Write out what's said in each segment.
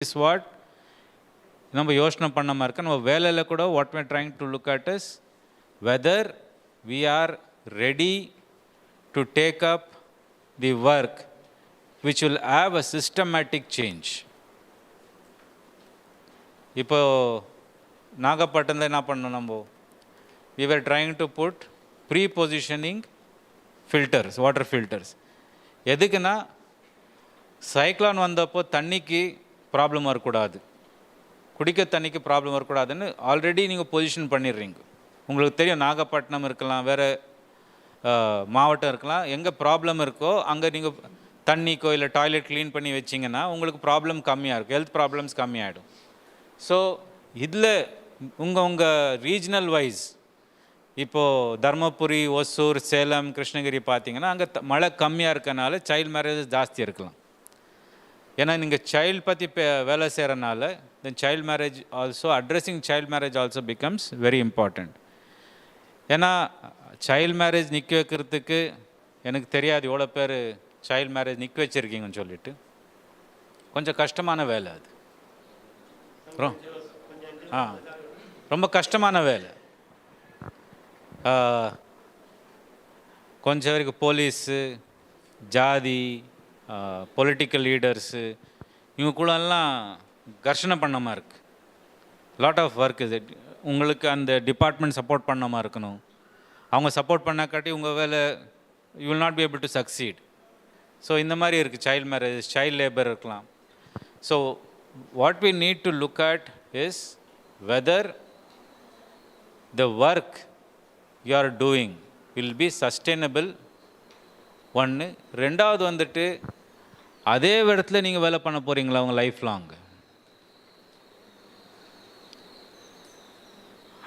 is what நம்ம யோசனை பண்ணாமல் இருக்க நம்ம வேலையில் கூட what we are trying to look at is whether we are ready to take up the work which will have a systematic change. இப்போ நாகப்பட்டினத்தில் என்ன பண்ணோம் நம்ம we were trying to put pre-positioning filters, water filters. எதுக்குன்னா cyclone வந்தப்போ தண்ணிக்கு problem வரக்கூடாது, குடிக்க தண்ணிக்கு ப்ராப்ளம் வரக்கூடாதுன்னு ஆல்ரெடி நீங்கள் பொசிஷன் பண்ணிடுறீங்க. உங்களுக்கு தெரியும் நாகப்பட்டினம் இருக்கலாம், வேறு மாவட்டம் இருக்கலாம், எங்கே ப்ராப்ளம் இருக்கோ அங்கே நீங்கள் தண்ணிக்கோ இல்லை டாய்லெட் க்ளீன் பண்ணி வச்சிங்கன்னா உங்களுக்கு ப்ராப்ளம் கம்மியாக இருக்கும், ஹெல்த் ப்ராப்ளம்ஸ் கம்மியாகிடும். ஸோ இதில் உங்கள் ரீஜனல் வைஸ் இப்போது தர்மபுரி, ஒசூர், சேலம், கிருஷ்ணகிரி பார்த்தீங்கன்னா அங்கே மழை கம்மியாக இருக்கனால சைல்டு மேரேஜஸ் ஜாஸ்தி இருக்கலாம். ஏன்னா நீங்கள் சைல்டு பற்றி வேலை செய்கிறனால then child marriage also addressing child marriage also becomes very important. ஏன்னா சைல்டு மேரேஜ் நிற்க வைக்கிறதுக்கு எனக்கு தெரியாது எவ்வளோ பேர் சைல்டு மேரேஜ் நிற்க வச்சுருக்கீங்கன்னு சொல்லிட்டு. கொஞ்சம் கஷ்டமான வேலை அது, ரொம்ப கஷ்டமான வேலை. கொஞ்சம் வரைக்கும் போலீஸு, ஜாதி, பொலிட்டிக்கல் லீடர்ஸு இவங்க கூடலாம் கர்ஷனை பண்ணாமல் இருக்குது. லாட் ஆஃப் ஒர்க் இது. உங்களுக்கு அந்த டிபார்ட்மெண்ட் சப்போர்ட் பண்ணாமல் இருக்கணும். அவங்க சப்போர்ட் பண்ணாக்காட்டி உங்கள் வேலை you will not be able to succeed. So இந்த மாதிரி இருக்குது சைல்டு மேரேஜ், சைல்டு லேபர் இருக்கலாம். So what we need to look at is whether the work you are doing will be sustainable. ஒன்று. ரெண்டாவது வந்துட்டு அதே இடத்துல நீங்கள் வேலை பண்ண போகிறீங்களா அவங்க லைஃப் லாங்?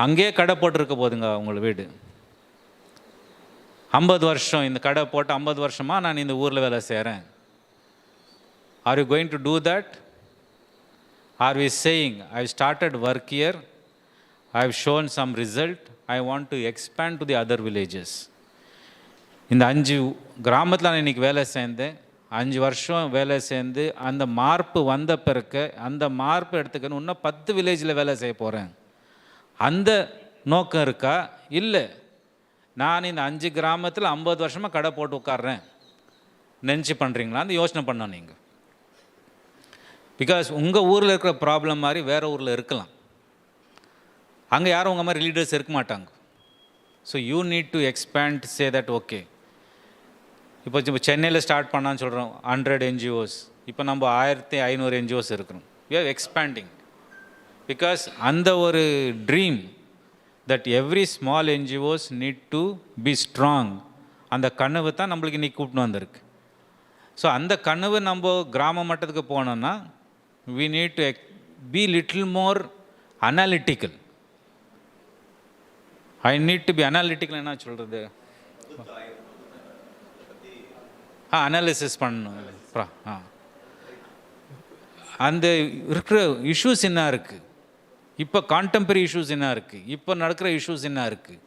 அங்கேயே கடை போட்டிருக்க போதுங்க அவங்கள வீடு. 50 வருஷம் இந்த கடை போட்டு 50 வருஷமாக நான் இந்த ஊரில் வேலை செய்கிறேன். Are you going to do that? Are we saying I started work here, I have shown some result, I want to expand to the other villages. இந்த 5 கிராமத்தில் நான் இன்றைக்கி வேலை சேர்ந்தேன், 5 வருஷம் வேலை சேர்ந்து அந்த மார்ப்பு வந்த பிறகு அந்த மார்ப்பு எடுத்துக்கணும் இன்னும் 10 வில்லேஜில் வேலை செய்ய போகிறேன். அந்த நோக்கம் இருக்கா? இல்லை, நான் இந்த 5 கிராமத்தில் 50 வருஷமாக கடை போட்டு உட்காடுறேன் நினச்சி பண்ணுறீங்களா? அந்த யோசனை பண்ணோம் நீங்கள். பிகாஸ் உங்கள் ஊரில் இருக்கிற ப்ராப்ளம் மாதிரி வேறு ஊரில் இருக்கலாம், அங்கே யாரும் உங்கள் மாதிரி லீடர்ஸ் இருக்க மாட்டாங்க. So you need to expand, say that okay. இப்போ சென்னையில் ஸ்டார்ட் பண்ணான்னு சொல்கிறோம் 100 NGOs, இப்போ நம்ம 1500 NGOs இருக்கிறோம். வி ஆர் எக்ஸ்பேண்டிங் பிகாஸ் அந்த ஒரு dream that every small NGOs NEET to be strong. அந்த கனவு தான் நம்மளுக்கு இன்றைக்கி கூப்பிட்டு வந்திருக்கு. ஸோ அந்த கனவு நம்ம கிராம மட்டத்துக்கு போனோன்னா we need to be little more analytical. I need to be analytical. என்ன சொல்கிறது? அனாலிசிஸ் பண்ணணும். அந்த இருக்கிற இஷ்யூஸ் என்ன இருக்குது, இப்போ கான்டெம்பரரி இஷ்யூஸ் என்ன இருக்குது, இப்போ நடக்கிற இஷ்யூஸ் என்ன இருக்குது,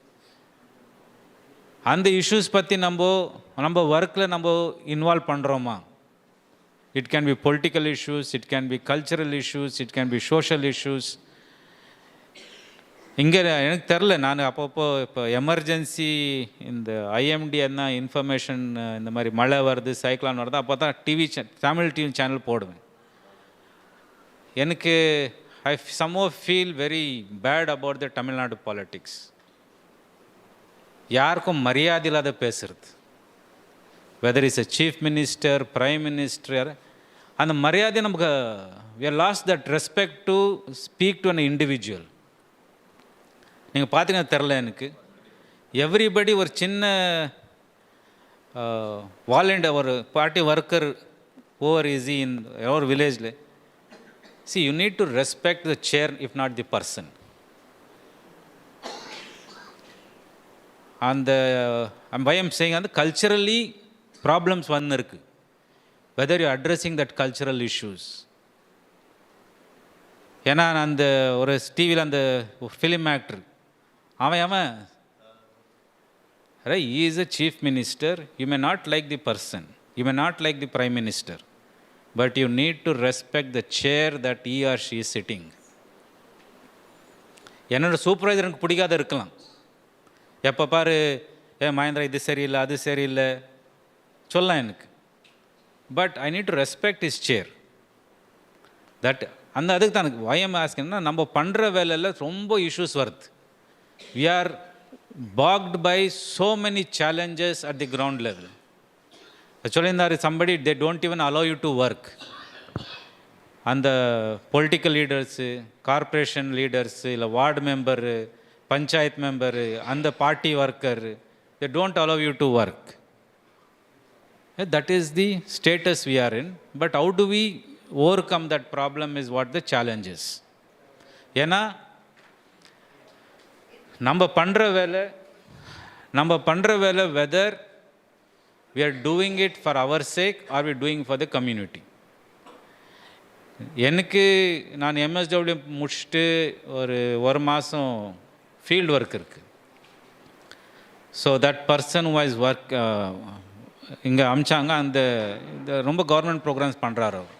அந்த இஷ்யூஸ் பற்றி நம்ம ஒர்க்கில் நம்ம இன்வால்வ் பண்ணுறோமா? It can be political issues, it can be cultural issues, it can be social issues. இங்கே எனக்கு தெரில, நான் அப்பப்போ இப்போ எமர்ஜென்சி இந்த IMD என்ன இன்ஃபர்மேஷன் இந்த மாதிரி மழை வருது, சைக்ளான் வருது, அப்போ தான் தமிழ் டிவி சேனல் போடுவேன். எனக்கு I somehow feel very bad about the Tamil Nadu politics. யாருக்கும் மரியாதை இல்லாத பேசுறது, whether is a chief minister, prime minister, அந்த மரியாதை நமக்கு we have lost that respect to speak to an individual. நீங்கள் பார்த்தீங்கன்னா தெரில எனக்கு, எவ்ரிபடி ஒரு சின்ன வாலண்டியர், ஒரு party worker over is in ஒரு வில்லேஜில், see you need to respect the chair if not the person. அந்த why I'm saying அந்த கல்ச்சரலி ப்ராப்ளம்ஸ் வந்து இருக்குது, whether you addressing that cultural issues. ஏன்னா அந்த ஒரு டிவியில் அந்த ஃபிலிம் ஆக்டர் அவன் he is a chief minister, you may not like the person, you may not like the prime minister, but you need to respect the chair that he or she is sitting. என்னோட supervisor எனக்கு பிடிக்காத இருக்கலாம், எப்போ பாரு மகேந்திரா இது சரியில்லை அது சரியில்லை சொல்லலாம் எனக்கு, but I need to respect is chair. That அந்த அதுக்கு தான் எனக்கு வயம் ஆஸ்கின்னா, நம்ம பண்ணுற வேலையில் ரொம்ப இஷ்யூஸ் வருது. We are faced by so many challenges at the ground level. சொல்லியிருந்தார் somebody, they don't even allow you to work. அந்த பொலிட்டிக்கல் லீடர்ஸு, கார்ப்பரேஷன் லீடர்ஸு, இல்லை வார்டு மெம்பரு, பஞ்சாயத்து மெம்பரு, அந்த party worker, they don't allow you to work. That is the status we are in. But how do we overcome that problem is what the challenge is. ஏன்னா நம்ம பண்ணுற வேலை whether we are doing it for our sake or we are doing for the community. எனக்கு நான் MSW முடிச்சுட்டு ஒரு மாதம் field work இருக்குது. So that person voice work இங்கே அமிச்சாங்க. அந்த ரொம்ப கவர்மெண்ட் ப்ரோக்ராம்ஸ் பண்ணுறாரு அவர்.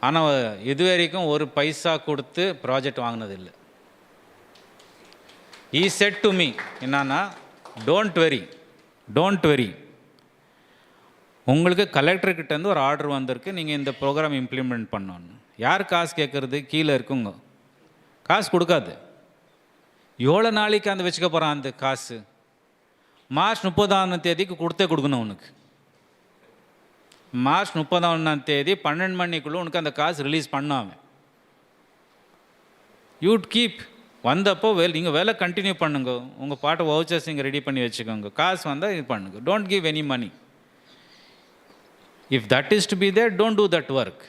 ஆனால் இது வரைக்கும் ஒரு பைசா கொடுத்து ப்ராஜெக்ட் வாங்கினதில்லை. ஈ செட் டு மீ என்னன்னா, டோன்ட் வெரி, உங்களுக்கு கலெக்டர்கிட்டேருந்து ஒரு ஆர்டர் வந்திருக்கு, நீங்கள் இந்த ப்ரோக்ராம் இம்ப்ளிமெண்ட் பண்ணணும். யார் காசு கேட்குறது? கீழே இருக்குங்க. காசு கொடுக்காது. எவ்வளோ நாளைக்கு அந்த வச்சுக்க போகிறான் அந்த காசு? மார்ச் 30 கொடுக்கணும் உனக்கு. மார்ச் 30 12 மணிக்குள்ளே உனக்கு அந்த காசு ரிலீஸ் பண்ணாமல் யூட் கீப். வந்தப்போ நீங்கள் வேலை கண்டினியூ பண்ணுங்க, உங்கள் பாட்டை வவுச்சர்ஸ் நீங்கள் ரெடி பண்ணி வச்சுக்கோங்க, காசு வந்தால் இது பண்ணுங்க. Don't give any money. If that is to be there, don't do that work.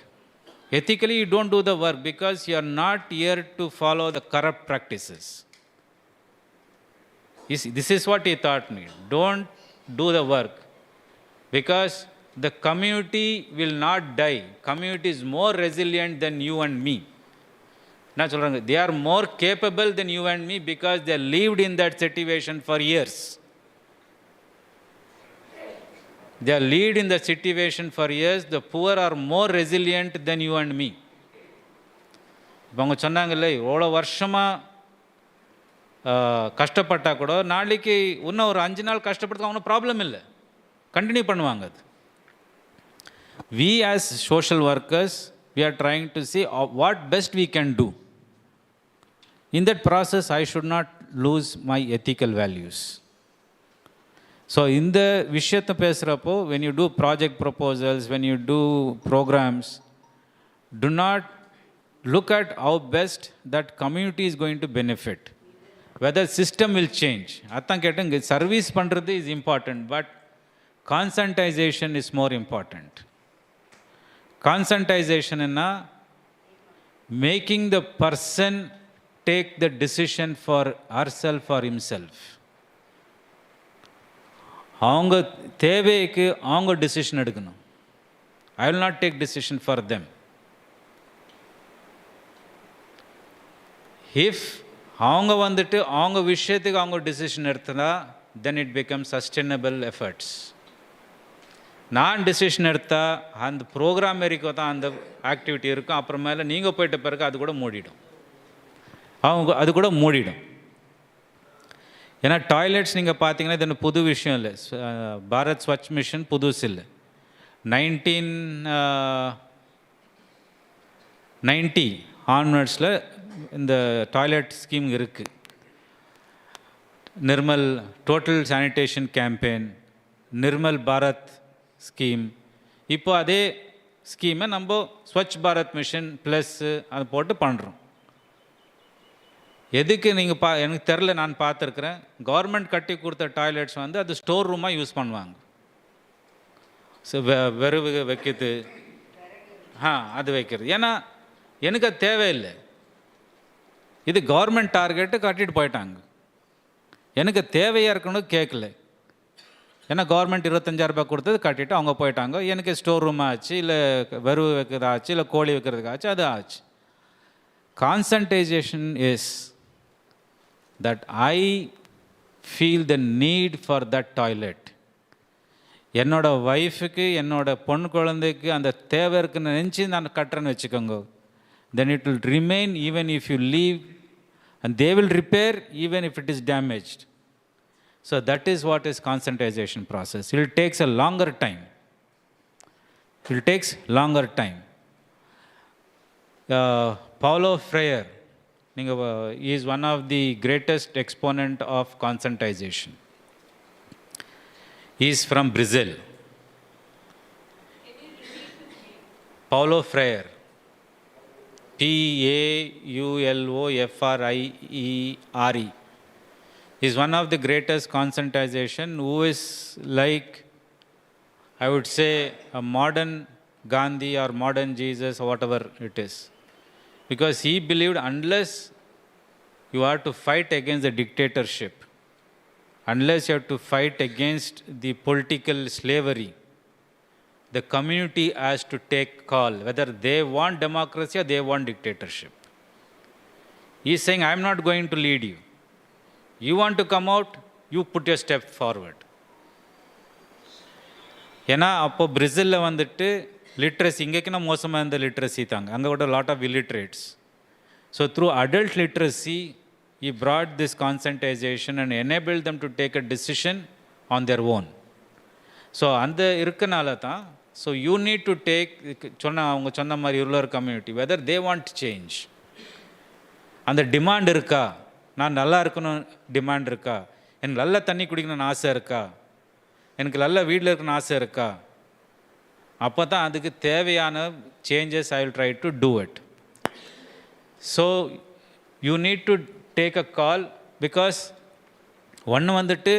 Ethically, you don't do the work because you are not here to follow the corrupt practices. This is what he taught me. Don't do the work because the community will not die. Community is more resilient than you and me. Not சொல்றாங்க, they are more capable than you and me because they lived in that situation for years. They are lived in the situation for years. The poor are more resilient than you and me. இப்போ அவங்க சொன்னாங்கல்ல, எவ்வளோ வருஷமாக கஷ்டப்பட்டா கூட நாளைக்கு இன்னும் ஒரு 5 நாள் கஷ்டப்படுறதுக்கு அவனும் ப்ராப்ளம் இல்லை, கண்டினியூ பண்ணுவாங்க. அது we as social workers, we are trying to see what best we can do. In that process, I should not lose my ethical values. So இந்த விஷயத்தை பேசுகிறப்போ, when you do project proposals, when you do programs, do not look at how best that community is going to benefit. Whether system will change. அதான் கேட்டேங்க, service பண்ணுறது is important, but conscientization is more important. Conscientization என்ன? Making the person take the decision for herself or himself. அவங்க தேவைக்கு அவங்க decision எடுக்கணும். I will not take decision for them. If அவங்க வந்துட்டு அவங்க விஷயத்துக்கு அவங்க டிசிஷன் எடுத்ததா, then it become sustainable efforts. நான் டிசிஷன் எடுத்தால் அந்த ப்ரோக்ராம் வரைக்கும் தான் அந்த ஆக்டிவிட்டி இருக்கும். அப்புறமேல நீங்கள் போயிட்ட பிறகு அது கூட மூடிடும். அது கூட மூடிடும். ஏன்னா டாய்லெட்ஸ் நீங்கள் பார்த்தீங்கன்னா இது புது விஷயம் இல்லை. பாரத் ஸ்வச் மிஷன் புதுசு இல்லை. 1990 ஆன்வர்ட்ஸில் இந்த டாய்லெட் ஸ்கீம் இருக்குது. Nirmal total sanitation campaign, Nirmal Bharat scheme. இப்போ அதே ஸ்கீமை நம்ம ஸ்வச் பாரத் மிஷன் ப்ளஸ்ஸு அதை போட்டு பண்ணுறோம். எதுக்கு நீங்கள் எனக்கு தெரில, நான் பார்த்துருக்குறேன். கவர்மெண்ட் கட்டி கொடுத்த டாய்லெட்ஸ் வந்து அது ஸ்டோர் ரூமாக யூஸ் பண்ணுவாங்க. ஸோ வெறுவு வைக்கிறது, அது வைக்கிறது. ஏன்னா எனக்கு அது தேவையில்லை. இது கவர்மெண்ட் டார்கெட்டு கட்டிட்டு போயிட்டாங்க. எனக்கு தேவையாக இருக்கணும் கேட்கல. ஏன்னா கவர்மெண்ட் 25,000 கொடுத்தது கட்டிட்டு அவங்க போயிட்டாங்க. எனக்கு ஸ்டோர் ரூம் ஆச்சு, இல்லை வெறுவு வைக்கிறது ஆச்சு, இல்லை கோழி வைக்கிறதுக்கு ஆச்சு, அது ஆச்சு. Conscientization is that I feel the need for that toilet. என்னோட ஒய்ஃபுக்கு என்னோட பொண்ணு குழந்தைக்கு அந்த தேவை இருக்குன்னு நினச்சி நான் கட்டுறேன்னு வச்சுக்கோங்க, then it will remain even if you leave, and they will repair even if it is damaged. So that is what is conscientization process. It takes a longer time. It takes longer time. Paulo Freire, he is one of the greatest exponent of conscientization. He is from Brazil. Paulo Freire, Paulofreire. He is one of the greatest conscientization, who is like, I would say, a modern Gandhi or modern Jesus or whatever it is. Because he believed unless you are to fight against the dictatorship, unless you have to fight against the political slavery, the community has to take call whether they want democracy or they want dictatorship. He is saying, I am not going to lead you. You want to come out, you put your step forward. ஏன்னா அப்போ பிரேசிலில் வந்துட்டு literacy, இங்கேக்குன்னா மோசமாக இருந்த literacy தாங்க, அங்கே கூட lot of illiterates. So through adult literacy he brought this conscientization and enabled them to take a decision on their own. So அந்த இருக்கனால தான், so you need to take, அவங்க சொன்ன மாதிரி rural community whether they want change, அந்த demand இருக்கா, நான் நல்லா இருக்கணும் டிமாண்ட் இருக்கா, எனக்கு நல்ல தண்ணி குடிக்கணும்னு ஆசை இருக்கா, எனக்கு நல்ல வீட்டில் இருக்கணும்னு ஆசை இருக்கா, அப்போ தான் அதுக்கு தேவையான changes I will try to do it. So you need to take a call, because ஒன்று வந்துட்டு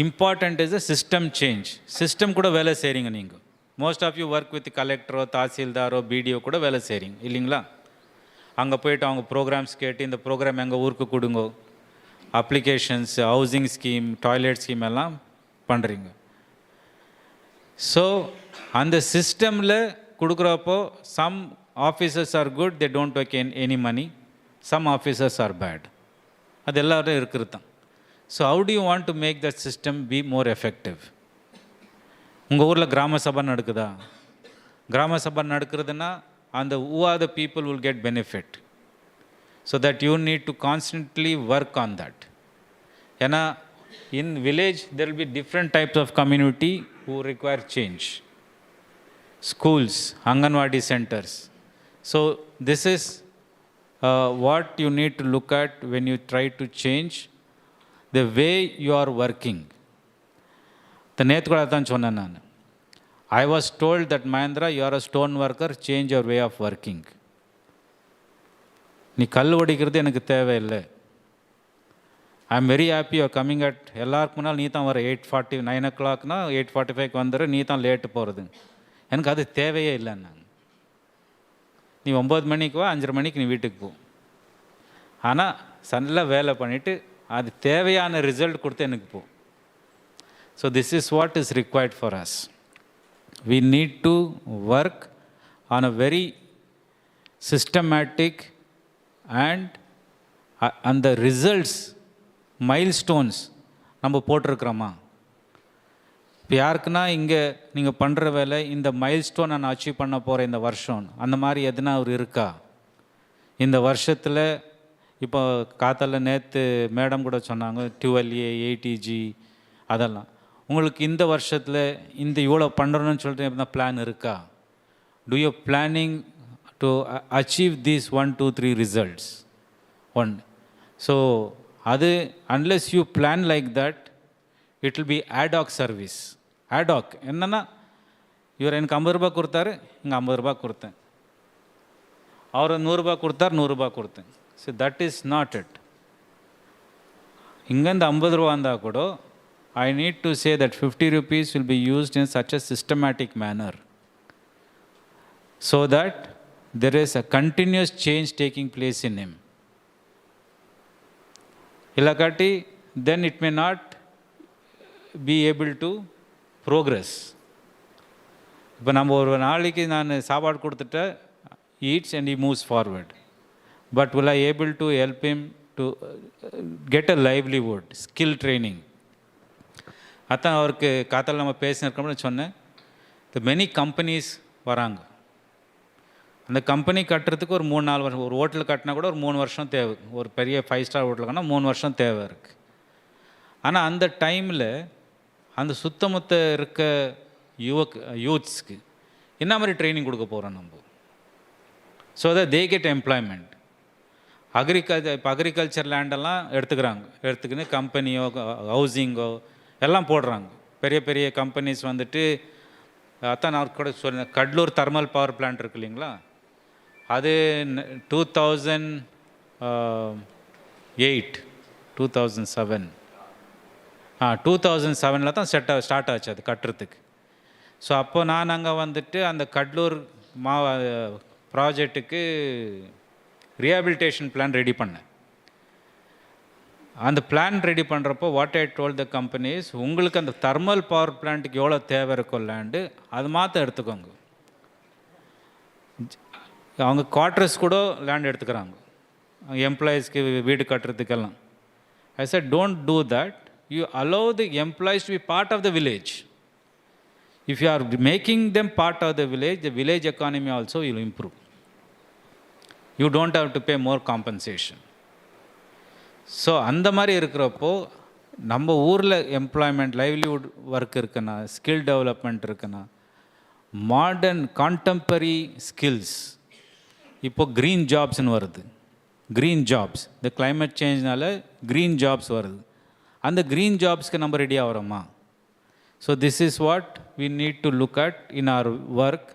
important is a system change. System கூட வேலை செய்கிறீங்க நீங்கள். Most of you work with கலெக்டரோ தாசில்தாரோ பிடிஓ கூட வேலை செய்கிறீங்க இல்லைங்களா? அங்கே போய்ட்டு அவங்க ப்ரோக்ராம்ஸ் கேட்டு இந்த ப்ரோக்ராம் எங்கள் ஊருக்கு கொடுங்கோ, applications, housing scheme, toilet scheme எல்லாம் பண்ணுறீங்க. ஸோ அந்த சிஸ்டமில் கொடுக்குறப்போ some officers are good, they don't take any money, some officers are bad, அது எல்லோரும் இருக்கிறது தான். So how do you want to make that system be more effective? உங்கள் ஊரில் கிராம சபை நடக்குதா? கிராம சபை நடக்கிறதுனா அந்த who are the people will get benefit. So that you need to constantly work on that. ஏன்னா in village there will be different types of community who require change. Schools, Anganwadi centers. So this is what you need to look at when you try to change the way you are working. The நேத்து கூட தான் சொன்னேன் நான். I was told that Mahendra, you are a stone worker, change your way of working. நீ கல் ஒடிக்கிறது எனக்கு தேவையில்லை. I am very happy you are coming at, எல்லாருக்கும் முன்னால் நீ தான் வர 8:40 9 o'clockனா 8:45 வந்துடுற, நீ தான் லேட்டு போகிறது. எனக்கு அது தேவையே இல்லை. நான் நீ 9 மணிக்கு வா, 5:30 மணிக்கு நீ வீட்டுக்கு போ. ஆனால் நல்லா வேலை பண்ணிவிட்டு அது தேவையான ரிசல்ட் கொடுத்து எனக்கு போ. So this is what is required for us. We need to work on a very systematic and the results, milestones நம்ம போட்டிருக்கிறோமா? இப்போ யாருக்குன்னா இங்கே நீங்கள் பண்ணுற வேலை இந்த மைல்ஸ்டோன் நான் அச்சீவ் பண்ண போகிறேன் இந்த வருஷம், அந்த மாதிரி எதுனா ஒரு இருக்கா? இந்த வருஷத்தில் இப்போ காத்தால நேற்று மேடம் கூட சொன்னாங்க 12A 80G அதெல்லாம். உங்களுக்கு இந்த வருஷத்தில் இந்த இவ்வளோ பண்ணுறோன்னு சொல்லிட்டு எப்படின்னா பிளான் இருக்கா? Do you planning to achieve these 1 2 3 results? So அது unless you plan like that, it will be ad hoc service. Ad hoc என்னென்னா, இவர் எனக்கு 50 ரூபா கொடுத்தாரு, இங்கே 50 ரூபா கொடுத்தேன், அவர் 100 ரூபா கொடுத்தார், 100 ரூபா கொடுத்தேன். So that is not it. இங்கேருந்து 50 ரூபா இருந்தால் கூட I need to say that 50 rupees will be used in such a systematic manner so that there is a continuous change taking place in him. Illakati, then it may not be able to progress. இப்போ நம்ம ஒரு நாளைக்கு நான் சாப்பாடு கொடுத்துட்டு eats and he moves forward. But will I able to help him to get a livelihood, skill training? அதான் அவருக்கு காத்தால் நம்ம பேசினிருக்கோம்னு சொன்னேன். இந்த மெனி கம்பெனிஸ் வராங்க. அந்த கம்பெனி கட்டுறதுக்கு ஒரு 3-4 வருஷம், ஒரு ஹோட்டல் கட்டினா கூட ஒரு 3 வருஷம் தேவை. ஒரு பெரிய 5 ஸ்டார் ஹோட்டல் கட்டினா 3 வருஷம் தேவை இருக்குது. ஆனால் அந்த டைமில் அந்த சுத்தமுத்த இருக்க யூத்ஸ்க்கு என்ன மாதிரி ட்ரைனிங் கொடுக்க போகிறோம் நம்ம? So that they get employment. இப்போ அக்ரிகல்ச்சர் லேண்டெல்லாம் எடுத்துக்கின்னு கம்பெனியோ ஹவுசிங்கோ எல்லாம் போடுறாங்க. பெரிய பெரிய கம்பெனிஸ் வந்துட்டு, அதான் நான் கூட சொன்னேன், கடலூர் தெர்மல் பவர் பிளான்ட் இருக்கு இல்லைங்களா, அது 2007 தான் ஸ்டார்ட் ஆச்சு அது கட்டுறதுக்கு. ஸோ அப்போ நான் அங்கே வந்துட்டு அந்த கடலூர் ப்ராஜெக்ட்டுக்கு ரீஹாபிலிட்டேஷன் பிளான் ரெடி பண்ணேன். அந்த பிளான் ரெடி பண்ணுறப்போ what I told the companies, உங்களுக்கு அந்த தெர்மல் பவர் பிளான்ட்டுக்கு எவ்வளோ தேவை இருக்கும் லேண்டு, அது மாற்ற எடுத்துக்கோங்க. அவங்க குவார்ட்டர்ஸ் கூட லேண்ட் எடுத்துக்கிறாங்க எம்ப்ளாயீஸ்க்கு வீடு கட்டுறதுக்கெல்லாம். I said don't do that, you allow the employees to be part of the village. If you are making them part of the village economy also will improve. You don't have to pay more compensation. So அந்த மாதிரி இருக்கிறப்போ நம்ம ஊரில் employment, livelihood work இருக்குன்னா, skill development இருக்குன்னா, modern contemporary skills, இப்போது green ஜாப்ஸ்னு வருது. Green jobs, இந்த கிளைமேட் சேஞ்ச்னால க்ரீன் ஜாப்ஸ் வருது. அந்த க்ரீன் ஜாப்ஸ்க்கு நம்ம ready ஆகிறோமா? So this is what we need to look at in our work,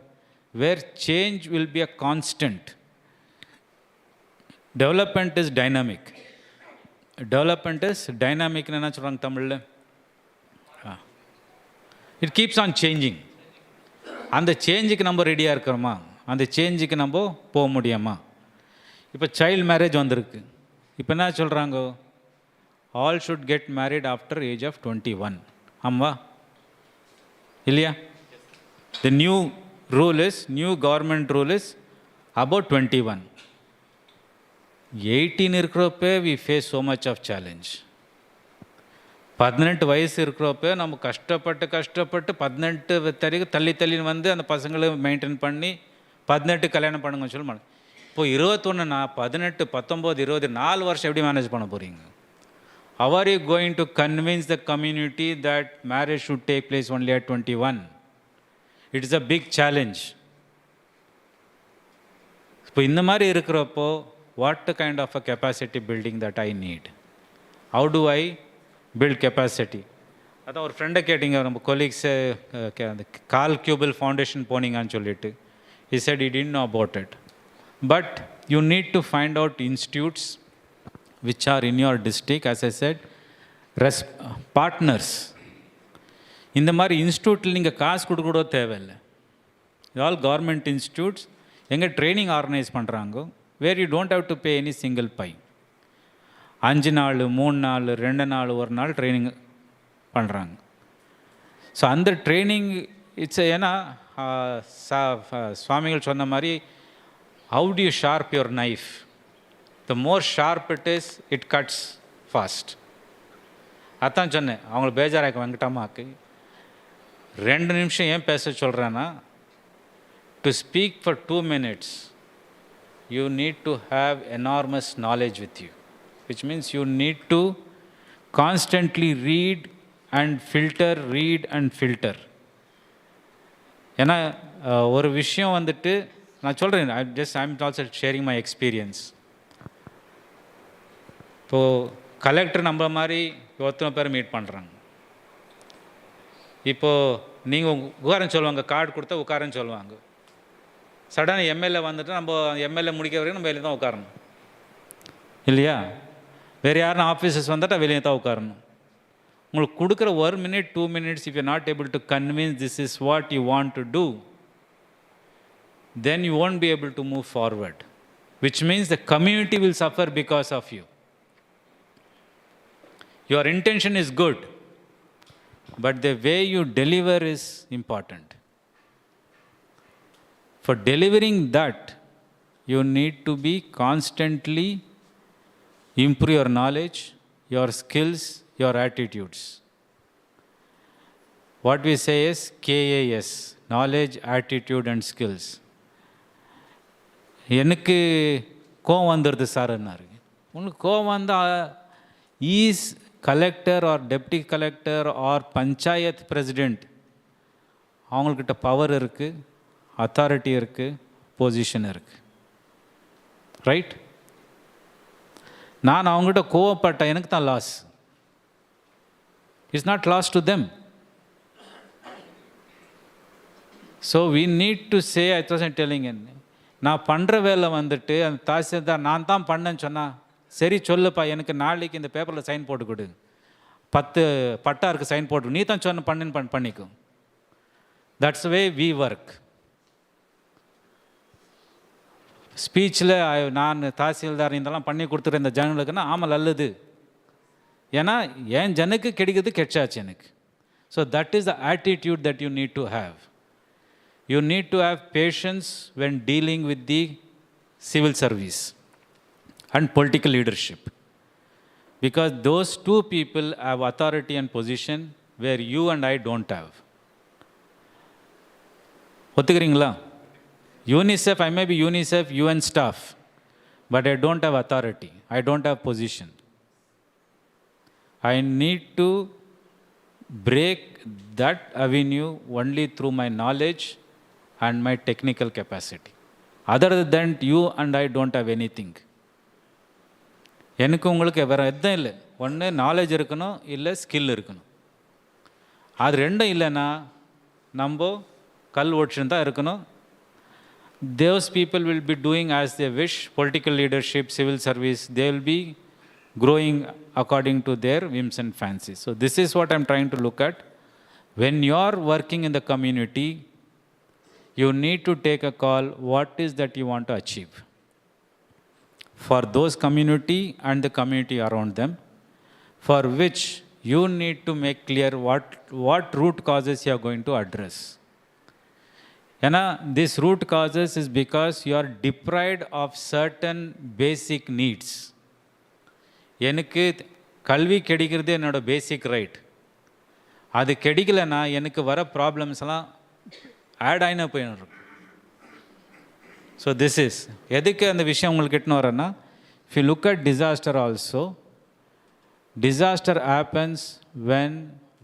where change will be a constant. Development is dynamic. Development is dynamic. என்ன சொல்கிறாங்க தமிழில்? It keeps on changing. அந்த சேஞ்சுக்கு நம்ம ரெடியாக இருக்கிறோமா? அந்த சேஞ்சுக்கு நம்ம போக முடியுமா? இப்போ சைல்டு மேரேஜ் வந்திருக்கு. இப்போ என்ன சொல்கிறாங்க? All should get married after age of 21. ஆமாவா இல்லையா? The new government rule is about 21. 18 இருக்கிறப்ப we face so much of challenge. 18 வயசு இருக்கிறப்ப நம்ம கஷ்டப்பட்டு 18 தள்ளின்னு வந்து அந்த பசங்களை மெயின்டைன் பண்ணி 18 கல்யாணம் பண்ணுங்கன்னு சொல்ல மாட்டேன். இப்போது 21, 18, 19, 20, 4 வருஷம் எப்படி மேனேஜ் பண்ண போகிறீங்க? How are you going to convince the community that marriage should take place only at 21? It is a big challenge. இப்போ இந்த மாதிரி இருக்கிறப்போ what kind of a capacity building that I need? How do I build capacity? அதான் ஒரு ஃப்ரெண்டை கேட்டிங்க, நம்ம colleagues, அந்த கால் கியூபிள் ஃபவுண்டேஷன் போனீங்கன்னு சொல்லிட்டு. He said he didn't know about it. But you need to find out institutes which are in your district, as I said, partners. இந்த மாதிரி இன்ஸ்டியூட்டில் நீங்கள் காசு கொடுக்க கூட தேவையில்லை. ஆல் கவர்மெண்ட் இன்ஸ்டியூட்ஸ் எங்கே ட்ரைனிங் ஆர்கனைஸ் பண்ணுறாங்க, where you don't have to pay any single pie. 5 நாள், 3 நாள், 2 நாள், 1 நாள் ட்ரைனிங் பண்ணுறாங்க. ஸோ அந்த ட்ரைனிங் இட்ஸ், ஏன்னா சுவாமிகள் சொன்ன மாதிரி, how do you sharp your knife? The more sharp it is, it cuts fast. அதான் சொன்னேன், அவங்கள பேஜாராக்க வெங்கடாமாக்கு 2 நிமிஷம் ஏன் பேச சொல்கிறேன்னா, to speak for 2 minutes, you need to have enormous knowledge with you, which means you need to constantly read and filter. ஏன்னா ஒரு விஷயம் வந்துட்டு நான் சொல்கிறேன், I'm also sharing my experience. இப்போது கலெக்டர் நம்ம மாதிரி எத்தனை பேர் மீட் பண்ணுறாங்க. இப்போது நீங்கள் உட்காரன்னு சொல்லுவாங்க, கார்டு கொடுத்தா உட்காரன்னு சொல்லுவாங்க. சடனாக எம்எல்ஏ வந்துட்டு நம்ம எம்எல்ஏ முடிக்க வரைக்கும் நம்ம வெளியே தான் உட்காரணும் இல்லையா? வேறு யாரும் ஆஃபீஸர்ஸ் வந்துட்டால் வெளியே தான் உட்காரணும். உங்களுக்கு கொடுக்குற 1 minute, 2 minutes, if you're not able to convince this is what you want to do, then you won't be able to move forward, which means the community will suffer because of you. Your intention is good, but the way you deliver is important. For delivering that, you need to be constantly improve your knowledge, your skills, your attitudes. What we say is KAS, knowledge, attitude and skills. எனக்கு கோவம் வந்துடுது சார்ன்னாரு. உங்களுக்கு கோவம் வந்தால் is collector or deputy collector or panchayat president, அவங்கக்கிட்ட power இருக்குது, authority இருக்குது, position இருக்குது. ரைட்? நான் அவங்ககிட்ட கோவப்பட்டேன், எனக்கு தான் loss. It's not loss to them. So we need to say, I was telling, நான் பண்ணுற வேலை வந்துட்டு அந்த தாசில்தார் நான் தான் பண்ணேன்னு சொன்னால், சரி சொல்லுப்பா, எனக்கு நாளைக்கு இந்த பேப்பரில் சைன் போட்டு கொடு, 10 பட்டா இருக்குது சைன் போட்டு, நீ தான் சொன்ன பண்ணுன்னு பண்ணிக்கும். That's way we work. ஸ்பீச்சில் நான் தாசில்தார் இதெல்லாம் பண்ணி கொடுத்துட்டு இந்த ஜனங்களுக்குன்னா ஆமாம் நல்லது, ஏன்னா என் ஜனுக்கு கிடைக்கிறது கெச்சாச்சு எனக்கு. So that is the attitude that you need to have. You need to have patience when dealing with the civil service and political leadership, because those two people have authority and position where you and I don't have. ஒத்துக்கிறீங்களா? UNICEF, I may be UNICEF UN staff, but I don't have authority, I don't have position. I need to break that avenue only through my knowledge and my technical capacity. Other than you and I don't have anything. எனக்கு உங்களுக்கு வேறு எதுவும் இல்லை. ஒன்று knowledge இருக்கணும், இல்லை skill இருக்கணும். அது ரெண்டும் இல்லைன்னா நம்ம கல் ஓடிச்சுன்னு தான் இருக்கணும். Those people will be doing as they wish. Political leadership, civil service, they will be growing according to their whims and fancies. So this is what I'm trying to look at. When you are working in the community, you need to take a call, what is that you want to achieve for those community and the community around them, for which you need to make clear what root causes you are going to address. This root causes is because you are deprived of certain basic needs. எனக்கு கல்வி கிடைக்கிறது என்னோட பேசிக் right. அது கிடைக்கலன்னா எனக்கு வர ப்ராப்ளம்ஸ்லாம் add ஆகினா போயிடும். So this is எதுக்கு அந்த விஷயம் உங்களுக்கு எட்டுன்னு வரேன்னா, if you look at disaster also, disaster happens when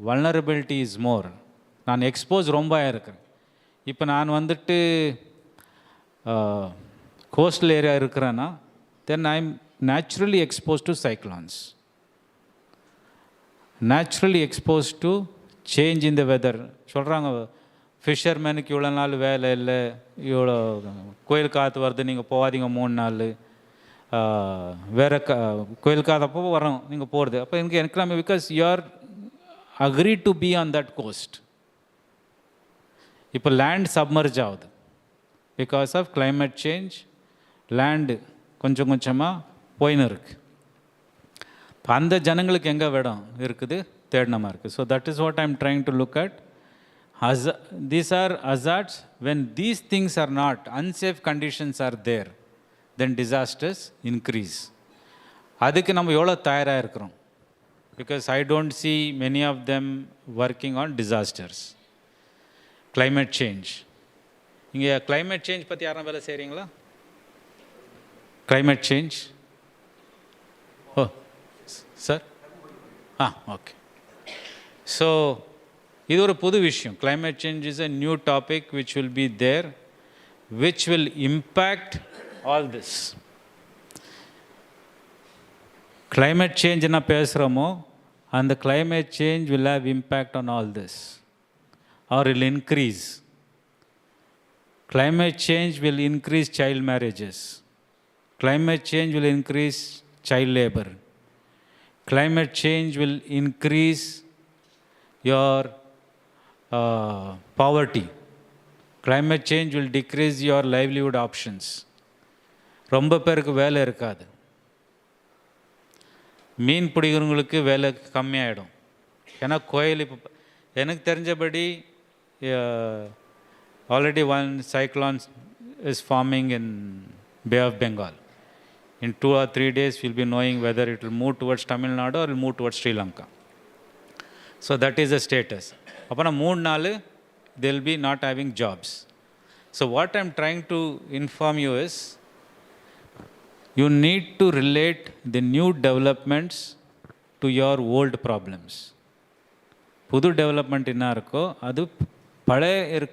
vulnerability is more. நான் எக்ஸ்போஸ் ரொம்ப ஆகிருக்கிறேன். இப்போ நான் வந்துட்டு கோஸ்டல் ஏரியா இருக்கிறேன்னா, then I am naturally exposed to cyclones, naturally exposed to change in the weather. சொல்கிறாங்க ஃபிஷர்மேனுக்கு இவ்வளோ நாள் வேலை இல்லை, இவ்வளோ கோயில் காற்று வருது, நீங்கள் போகாதீங்க 3 நாள், வேறு கோயில் காற்று அப்போ வரோம் நீங்கள் போகிறது. அப்போ எனக்கு because you are agree to be on that coast. இப்போ லேண்ட் சப்மர்ஜ் ஆகுது because of climate change. Land கொஞ்சம் கொஞ்சமாக போயின்னு இருக்குது. இப்போ அந்த ஜனங்களுக்கு எங்கே இடம் இருக்குது, தேடினமாக இருக்குது. So that is what I am trying to look at. These are hazards. When these things are not, unsafe conditions are there, then disasters increase. அதுக்கு நம்ம எவ்வளோ தயாராக இருக்கிறோம்? Because I don't see many of them working on disasters. Climate change. இங்கே climate change பற்றி யாரும் வேலை செய்கிறீங்களா? Climate change. Oh, sir? Okay. So, இது ஒரு புது விஷயம். Climate change is a new topic which will be there, which will impact all this. Climate change என்ன பேசுகிறோமோ அந்த climate change will have impact on all this or will increase. Climate change will increase child marriages. Climate change will increase child labor. Climate change will increase your poverty. Climate change will decrease your livelihood options. ரொம்ப பேருக்கு வேலை இருக்காது. மீன் பிடிக்கிறவங்களுக்கு வேலை கம்மியாயிடும். ஏன்னா கோயில் இப்போ எனக்கு தெரிஞ்சபடி already one cyclone is forming in Bay of Bengal. In 2 or 3 days we'll be knowing whether it will move towards Tamil Nadu or will move towards Sri Lanka. So that is the status. அப்போனா 3 நாள் they'll be not having jobs. So what I'm trying to inform you is, you need to relate the new developments to your old problems. புது development என்ன இருக்கோ அது பழைய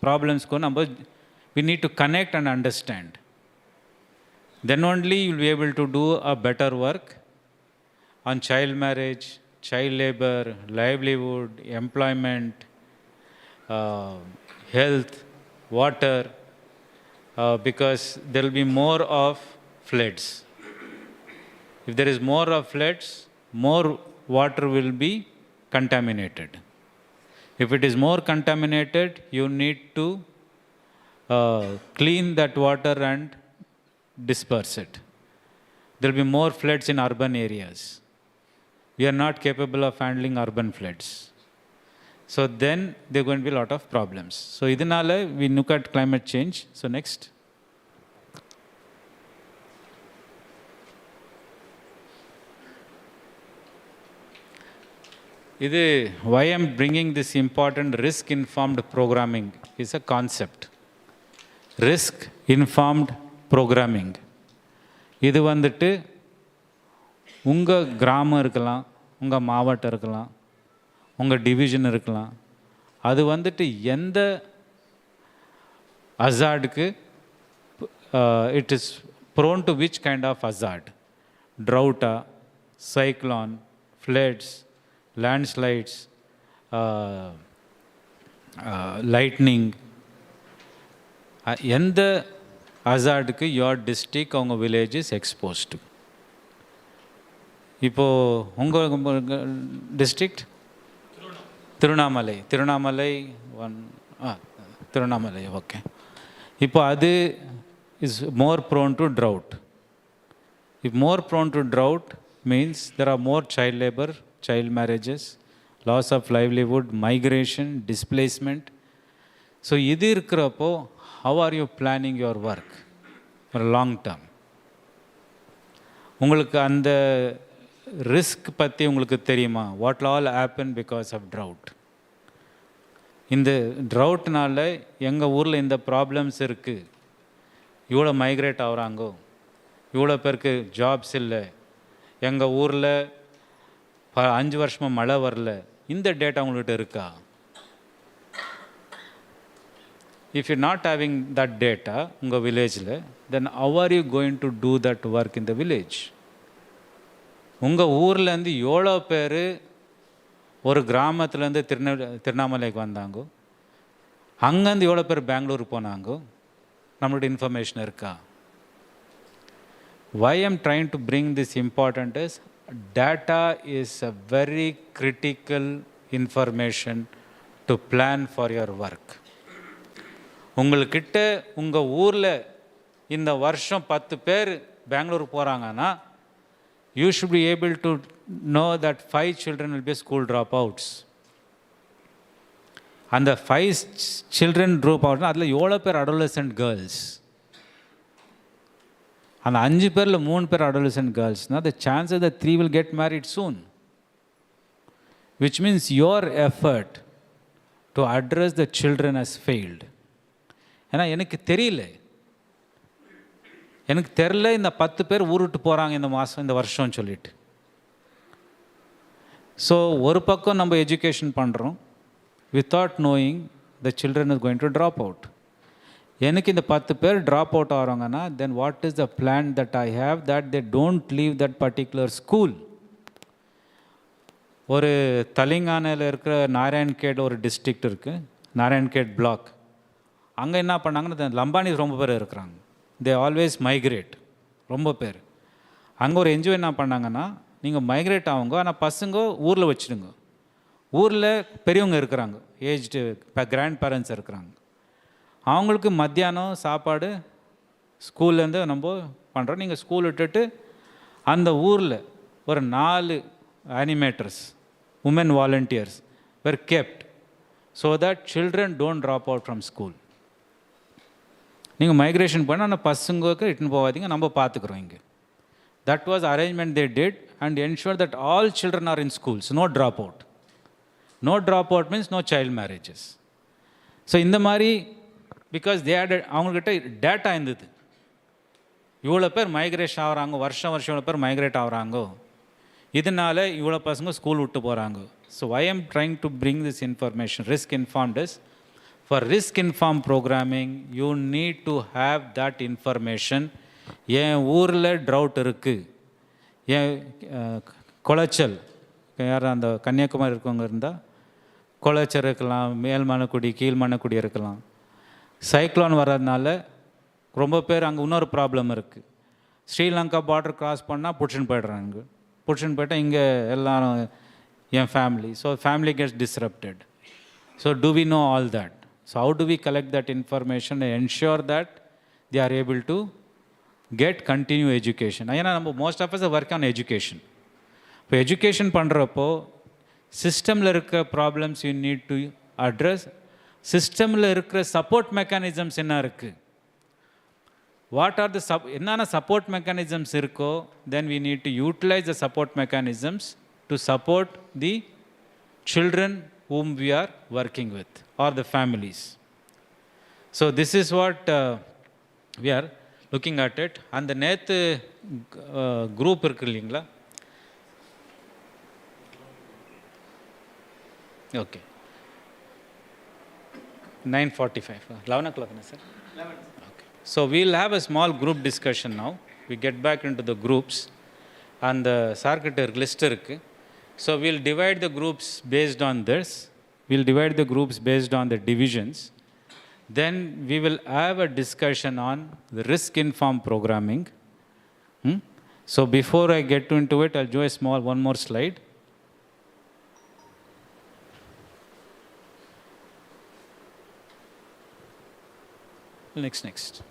ப்ராப்ளம்ஸ்க்கோ நம்ம we need to connect and understand. Then only you will be able to do a better work on child marriage, child labor, livelihood, employment, health, water, because there will be more of floods. If there is more of floods, more water will be contaminated. If it is more contaminated, you need to clean that water and disperse it. There will be more floods in urban areas. We are not capable of handling urban floods. So then there are going to be a lot of problems. So idinala we look at climate change. So next. Why I am bringing this important risk-informed programming is a concept. Risk-informed programming. இது வந்துட்டு உங்கள் கிராமம் இருக்கலாம், உங்கள் மாவட்டம் இருக்கலாம், உங்கள் division இருக்கலாம். அது வந்துட்டு எந்த ஹசார்டுக்கு it is prone to which kind of hazard, ட்ரவுட்டா, சைக்ளான், ஃப்ளட்ஸ், landslides, lightning, எந்த ஹசார்டுக்கு your district அவங்க village is exposed to. இப்போது உங்கள் டிஸ்ட்ரிக்ட் திருவண்ணாமலை, திருவண்ணாமலை ஓகே. இப்போ அது is more prone to drought. If more prone to drought means there are more child labor, child marriages, loss of livelihood, migration, displacement. So இது இருக்கிறப்போ how are you planning your work for long term? உங்களுக்கு அந்த risk பற்றி உங்களுக்கு தெரியுமா? what will all happen because of drought? இந்த ட்ரவுட்னால எங்கள் ஊரில் இந்த ப்ராப்ளம்ஸ் இருக்குது, இவ்வளோ மைக்ரேட் ஆகுறாங்கோ, இவ்வளோ பேருக்கு ஜாப்ஸ் இல்லை, எங்கள் ஊரில் 5 வருஷமாக மழை வரல, இந்த டேட்டா உங்கள்கிட்ட இருக்கா? If you're not having that data உங்கள் வில்லேஜில், then how are you going to do that work in the village? உங்கள் ஊர்லேருந்து எவ்வளோ பேர் ஒரு கிராமத்துலேருந்து திருவண்ணாமலைக்கு வந்தாங்கோ, அங்கேருந்து எவ்வளோ பேர் பெங்களூர் போனாங்கோ, நம்மளோட இன்ஃபர்மேஷன் இருக்கா? Why I'm trying to bring this important is, data is a very critical information to plan for your work. உங்கள்கிட்ட உங்கள் ஊரில் இந்த வருஷம் 10 பேர் பெங்களூர் போகிறாங்கன்னா, you should be able to know that 5 children will be school dropouts. அந்த 5 children drop out, அதில் எவ்வளோ பேர் adolescent girls? அந்த 5 பேரில் 3 பேர் adolescent girls, the chances that 3 will get married soon. Which means your effort to address the children has failed. ஏன்னா எனக்கு தெரியல இந்த 10 பேர் ஊருட்டு போகிறாங்க இந்த வருஷம் சொல்லிட்டு. ஸோ ஒரு பக்கம் நம்ம எஜுகேஷன் பண்ணுறோம் without knowing the children is going to drop out. எனக்கு இந்த 10 பேர் ட்ராப் அவுட் ஆகிறாங்கன்னா, then what is the plan that I have that they don't leave that particular school? ஒரு தெலுங்கானாவில் இருக்கிற நாராயண்கேட் ஒரு டிஸ்ட்ரிக்ட் இருக்குது, நாராயண்கேட் பிளாக். அங்கே என்ன பண்ணாங்கன்னா, லம்பானிஸ் ரொம்ப பேர் இருக்கிறாங்க, தே ஆல்வேஸ் மைக்ரேட் ரொம்ப பேர். அங்கே ஒரு என்ஜிஓ என்ன பண்ணாங்கன்னா, நீங்கள் மைக்ரேட் ஆகுங்க, ஆனால் பசங்க ஊரில் வச்சுடுங்க. ஊரில் பெரியவங்க இருக்கிறாங்க, ஏஜ்டு கிராண்ட் பேரண்ட்ஸ் இருக்கிறாங்க, அவங்களுக்கு மத்தியானம் சாப்பாடு ஸ்கூல்லேருந்து நம்ம பண்ணுறோம். நீங்கள் ஸ்கூல் விட்டுட்டு அந்த ஊரில் ஒரு 4 animators, women volunteers were kept so that children don't drop out from school. நீங்கள் மைக்ரேஷன் பண்ணால் ஆனால் பசங்களுக்கு இட்டுன்னு போகாதீங்க, நம்ம பார்த்துக்குறோம் இங்கே. That was arrangement they did and ensure that all children are in schools, no dropout. No dropout means no child marriages. So இந்த மாதிரி பிகாஸ் தே ஹேட் அவங்கக்கிட்ட டேட்டா இருந்தது. இவ்வளோ பேர் மைக்ரேஷன் ஆகிறாங்க, வருஷம் இவ்வளோ பேர் மைக்ரேட் ஆகிறாங்கோ, இதனால இவ்வளோ பசங்க ஸ்கூல் விட்டு போகிறாங்க. So I am trying to bring this information. Risk informed is for risk inform programming you need to have that information. என் ஊரில் ட்ரவுட் இருக்குது, என் குளச்சல், யார் அந்த கன்னியாகுமரி இருக்கவங்க இருந்தால் குளச்சல் இருக்கலாம், மேல் மணக்குடி கீழ் மணக்குடி இருக்கலாம். சைக்ளோன் வர்றதுனால ரொம்ப பேர் அங்கே இன்னொரு ப்ராப்ளம் இருக்குது. ஸ்ரீலங்கா பார்டர் கிராஸ் பண்ணால் புடிச்சுன்னு போய்ட்றாங்க. புடிச்சுன்னு போய்ட்டால் இங்கே எல்லாரும் என் family. So family gets disrupted. So do we know all that? So how do we collect that information and ensure that they are able to get continue education? ஏன்னா நம்ம most of us work on education. இப்போ education பண்ணுறப்போ சிஸ்டமில் இருக்கிற problems you need to address. சிஸ்டமில் இருக்கிற support mechanisms என்ன இருக்குது, வாட் ஆர் த என்னென்ன சப்போர்ட் மெக்கானிசம்ஸ் இருக்கோ, then we need to utilise the support mechanisms to support the children whom we are working with or the families. So this is what we are looking at it. And the நேற்று group இருக்கு இல்லைங்களா? Okay. 9:45. 11 o'clock, sir? 11. Okay. So we'll have a small group discussion now. We get back into the groups. And the circuit list irukku. So we'll divide the groups based on this. We'll divide the groups based on the divisions. Then we will have a discussion on the risk-informed programming. So before I get into it, I'll do one more slide. Next.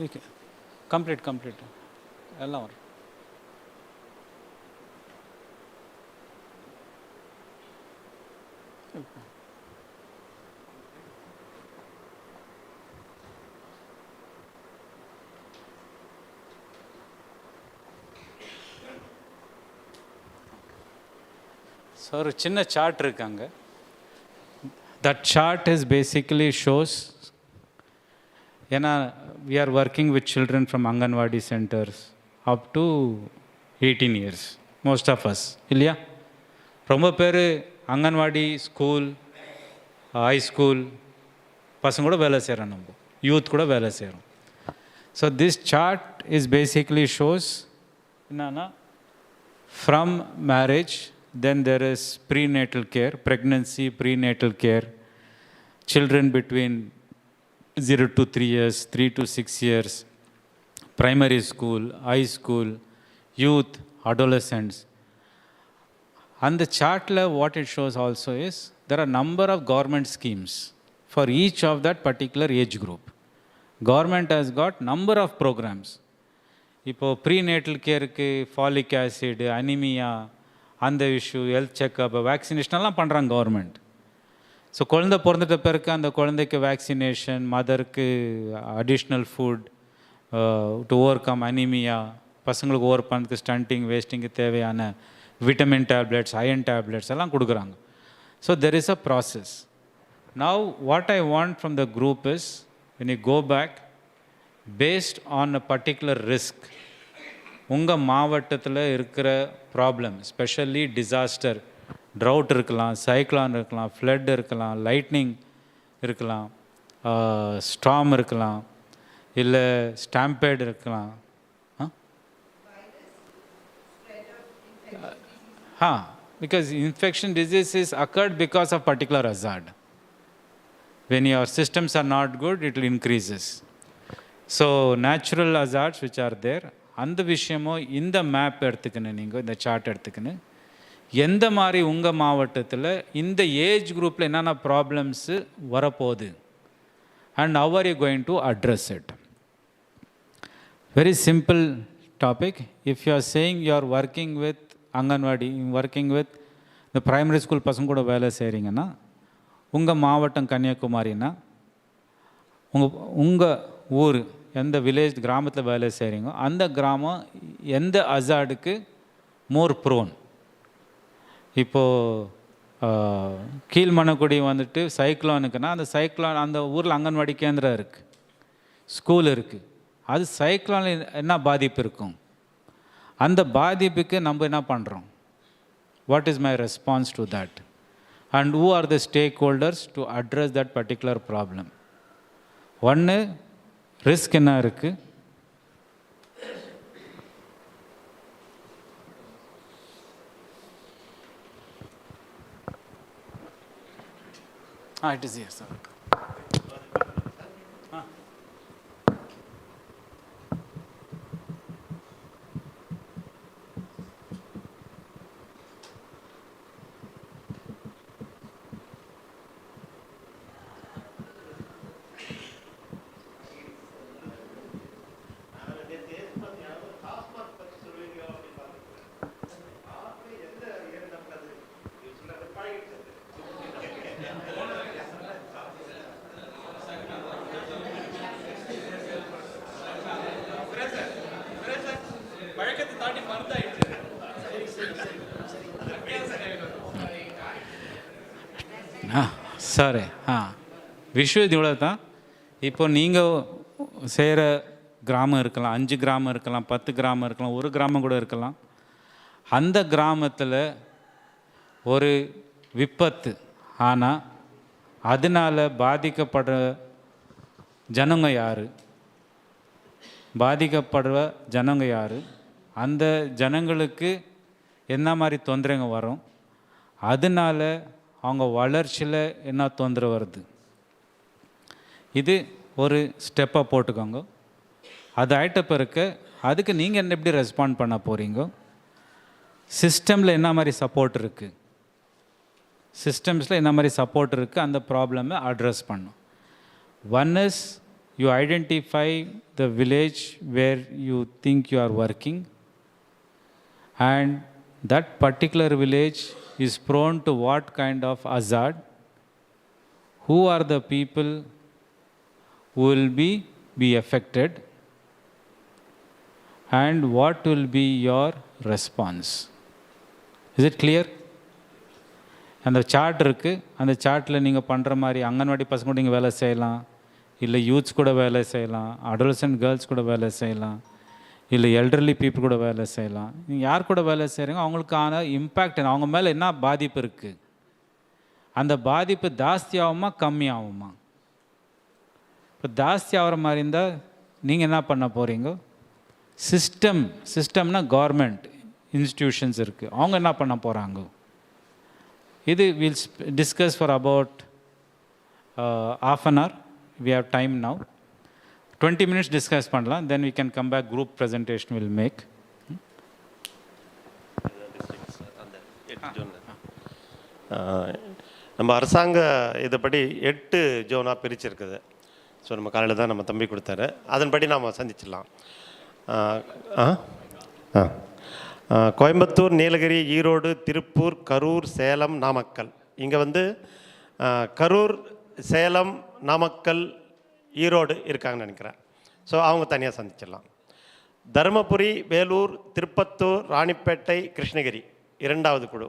Okay. Complete. எல்லாம் வரும். So ஒரு சின்ன chart இருக்காங்க. That sort is basically shows, ஏன்னா we are working with children from Anganwadi centers up to 18 years, most of us, இல்லையா? ரொம்ப பேர் anganwadi school, high school பசங்க கூட வேலை செய்கிறோம், நம்ம யூத் கூட வேலை செய்கிறோம். So this chart is basically shows என்னன்னா, from marriage, then there is prenatal care, pregnancy, prenatal care, children between 0 to 3 years, 3 to 6 years, primary school, high school, youth, adolescents. And the chart, what it shows also is there are number of government schemes for each of that particular age group. Government has got number of programs. இப்போ prenatal கேருக்கு folic acid, anaemia, அந்த issue, health checkup, வேக்சினேஷன்லாம் பண்ணுறாங்க government. So குழந்தை பிறந்துட்ட பிறகு அந்த குழந்தைக்கு வேக்சினேஷன், மதருக்கு additional food to overcome anaemia, பசங்களுக்கு ஓவர் பண்ணுறதுக்கு ஸ்டண்டிங் வேஸ்டிங்கு தேவையான விட்டமின் டேப்லெட்ஸ், அயன் டேப்லெட்ஸ் எல்லாம் கொடுக்குறாங்க. So there is a process. Now what I want from the group is, when you go back, based on a particular risk, உங்கள் மாவட்டத்தில் இருக்கிற problem, specially disaster, trout இருக்கலாம், cyclone இருக்கலாம், flood இருக்கலாம், lightning இருக்கலாம், storm இருக்கலாம், இல்லை ஸ்டாம்பேட் இருக்கலாம். Because infection diseases occurred because of particular hazard. When your systems are not good, it will increases. So natural hazards which are there, அந்த விஷயமும் இந்த மேப் எடுத்துக்கணும், நீங்கள் இந்த சார்ட் எடுத்துக்கணும். எந்த மாதிரி உங்கள் மாவட்டத்தில் இந்த ஏஜ் குரூப்பில் என்னென்ன ப்ராப்ளம்ஸு வரப்போகுது, and how are you going to address it? Very simple topic. If you are saying you are working with Anganwadi, working with the primary school person கூட வேலை செய்கிறீங்கன்னா, உங்கள் மாவட்டம் கன்னியாகுமரினா, உங்கள் ஊர் எந்த வில்லேஜ் கிராமத்தில் வேலை செய்கிறீங்க, அந்த கிராமம் எந்த அசார்டுக்கு மோர் ப்ரோன். இப்போது கீழ்மணக்குடி வந்துட்டு சைக்ளோனுக்குன்னா, அந்த சைக்ளோன் அந்த ஊரில் அங்கன்வாடி கேந்திரம் இருக்குது, ஸ்கூல் இருக்குது. அது சைக்ளோனில் என்ன பாதிப்பு இருக்கும், அந்த பாதிப்புக்கு நம்ம என்ன பண்ணுறோம்? What is my response to that? And who are the stack holders to address that particular problem? ஒன்று, ரிஸ்க் என்ன இருக்குது, it is here, sir. சரி, விஷயம் இது இவ்வளோ தான். இப்போ நீங்கள் செய்கிற கிராமம் இருக்கலாம், 5 கிராமம் இருக்கலாம், 10 கிராமம் இருக்கலாம், 1 கிராமம் கூட இருக்கலாம். அந்த கிராமத்தில் ஒரு விபத்து ஆனால் அதனால் பாதிக்கப்படுற ஜனங்க யார், பாதிக்கப்படுற ஜனங்க யார், அந்த ஜனங்களுக்கு என்ன மாதிரி தொந்தரங்க வரும், அதனால் அவங்க வளர்ச்சியில் என்ன தொந்தரவு வருது, இது ஒரு ஸ்டெப்பாக போட்டுக்கோங்க. அது ஆகிட்ட பிறகு அதுக்கு நீங்கள் என்ன எப்படி ரெஸ்பாண்ட் பண்ண போகிறீங்க, சிஸ்டமில் என்ன மாதிரி சப்போர்ட் இருக்குது, சிஸ்டம்ஸில் என்ன மாதிரி சப்போர்ட் இருக்குது, அந்த ப்ராப்ளமை அட்ரஸ் பண்ணும். One is you identify the village where you think you are working and that particular village is prone to what kind of hazard, who are the people who will be affected, and what will be your response. Is it clear? அந்த chart இருக்குது, அந்த சார்ட்டில் நீங்கள் பண்ணுற மாதிரி அங்கன்வாடி பசங்க கூட நீங்கள் வேலை செய்யலாம், இல்லை யூத்ஸ் கூட வேலை செய்யலாம், அடோலசன்ட் கேர்ள்ஸ் கூட வேலை செய்யலாம், இல்லை எல்டர்லி பீப்புள் கூட வேலை செய்யலாம். நீங்கள் யார் கூட வேலை செய்கிறீங்க, அவங்களுக்கான இம்பேக்ட் என்ன, அவங்க மேலே என்ன பாதிப்பு இருக்குது, அந்த பாதிப்பு ஜாஸ்தி ஆகுமா கம்மி ஆகுமா? இப்போ ஜாஸ்தி ஆகிற மாதிரி இருந்தால் நீங்கள் என்ன பண்ண போகிறீங்க, சிஸ்டம்னா கவர்மெண்ட் இன்ஸ்டிடியூஷன்ஸ் இருக்குது, அவங்க என்ன பண்ண போகிறாங்க, இது will discuss for about half an hour. We have time now. 20 minutes discuss பண்ணலாம், then we can come back, group presentation will make. நம்ம அரசாங்க இதுபடி 8 ஜோனாக பிரிச்சிருக்குது. ஸோ நம்ம காலையில் தான் நம்ம தம்பி கொடுத்தாரு, அதன்படி நாம் சந்திச்சிடலாம். கோயம்புத்தூர், நீலகிரி, ஈரோடு, திருப்பூர், கரூர், சேலம், நாமக்கல். இங்கே வந்து கரூர், சேலம், நாமக்கல், ஈரோடு இருக்காங்கன்னு நினைக்கிறேன். ஸோ அவங்க தனியாக சந்திச்சிடலாம். தருமபுரி, வேலூர், திருப்பத்தூர், ராணிப்பேட்டை, கிருஷ்ணகிரி 2வது குழு.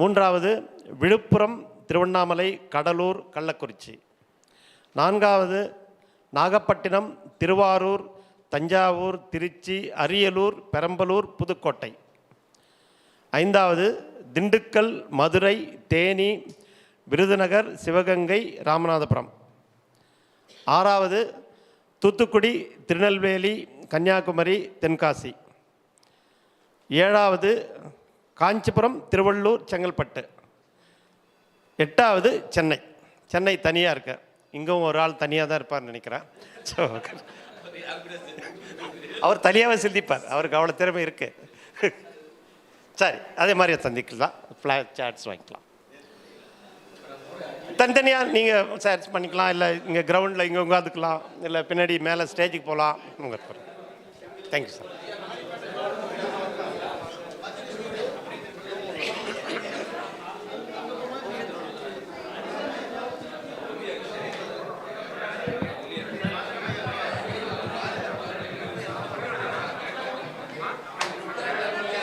3வது விழுப்புரம், திருவண்ணாமலை, கடலூர், கள்ளக்குறிச்சி. 4வது நாகப்பட்டினம், திருவாரூர், தஞ்சாவூர், திருச்சி, அரியலூர், பெரம்பலூர், புதுக்கோட்டை. 5வது திண்டுக்கல், மதுரை, தேனி, விருதுநகர், சிவகங்கை, ராமநாதபுரம். 6வது தூத்துக்குடி, திருநெல்வேலி, கன்னியாகுமரி, தென்காசி. 7வது காஞ்சிபுரம், திருவள்ளூர், செங்கல்பட்டு. 8வது சென்னை தனியாக இருக்கு. இங்கும் ஒரு ஆள் தனியாக தான் இருப்பார்னு நினைக்கிறேன். ஸோ அவர் தனியாகவே சிந்திப்பார், அவருக்கு அவ்வளோ திறமை இருக்குது. சரி, அதே மாதிரி சந்திக்கலாம், ஃப்ளாட் சாட்ஸ் வாங்கிக்கலாம். தனித்தனியாக நீங்கள் சர்ச் பண்ணிக்கலாம், இல்லை இங்கே கிரவுண்டில் இங்கே உட்காந்துக்கலாம், இல்லை பின்னாடி மேலே ஸ்டேஜுக்கு போகலாம். உங்கள் தேங்க்யூ சார்.